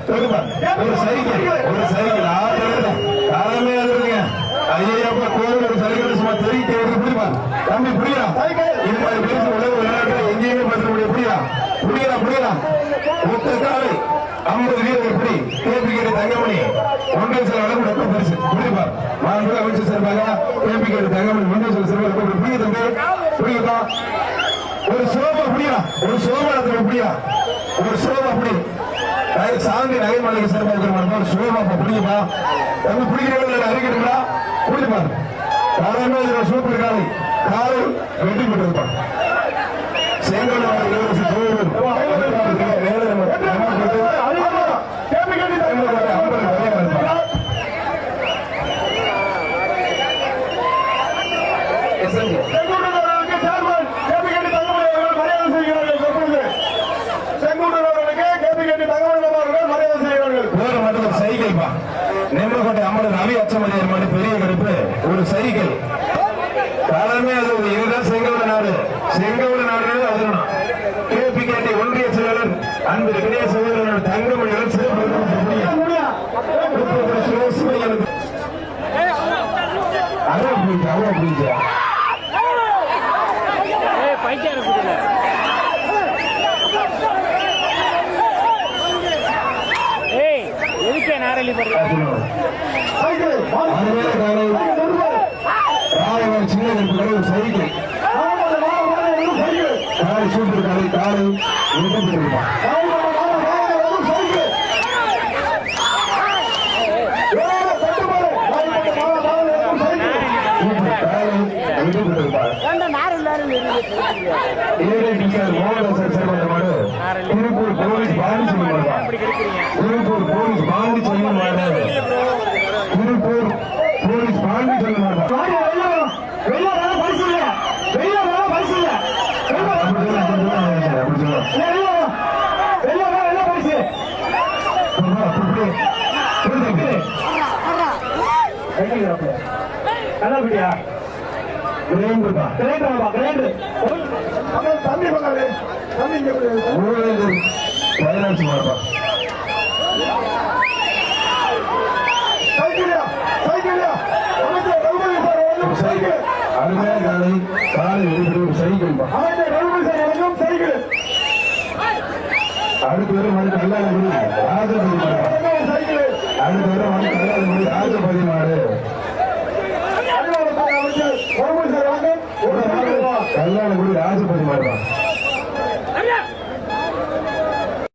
ஒரு சைக்கிள் காலமே அதுங்க ஐயப்பா கோவில் ஒரு சைக்கிள் சும்மா தெரிவிக்க புரியுமா தம்பி புரியலாம் இது மாதிரி பேசி உலக விளையாட்டு எங்கேயுமே பேச முடியும் புரியலாம் ஒத்த காலை 50 வீரர் எப்படி கேபிகேடி தங்கமணி ஒன்றிய சில அளவு பரிசு புரியுமா மாண்பு அமைச்சர் சார்பாக கேபிகேடி தங்கமணி ஒன்றிய சில சிறப்பு புரிய தம்பி புரியுதா ஒரு சோபா புரியலாம் ஒரு சோபாத்துல புரியலாம் ஒரு சோபா அப்படி சாந்தி நகைமலைக்கு சிறப்பாக ஒரு சோபா புரியுமா தம்பி பிடிக்கிறவங்க அறிக்கிறீங்களா புரியுமா காலமே சூப்பர் காலை வெற்றி பெற்றிருப்பான் செங்கல் சைக்கிள்பா நெம்மக்கோட்டை அம்மன் ரவி அச்சமலையர் மாதிரி பெரிய கடுப்பு ஒரு சைக்கிள் காலமே அது இதுதான் செங்கோட நாடு அதுனா கேபிகேடி ஒன்றிய செயலர் அன்பு இணைய சகோதரர் தங்கமணிகள் சின்ன சைக்கிள் காலை சூப்பர் காலை திருப்பூர் போலீஸ் பாண்டி கண்ணாபிடியா தம்பி பதினாச்சு மாப்பா அருமையான காலை ஒரு சைக்கிள் அடுத்த வரை மணி கல்லாதபடி ராஜபதி மாடு கல்லாதபடி ராஜபதி மாடு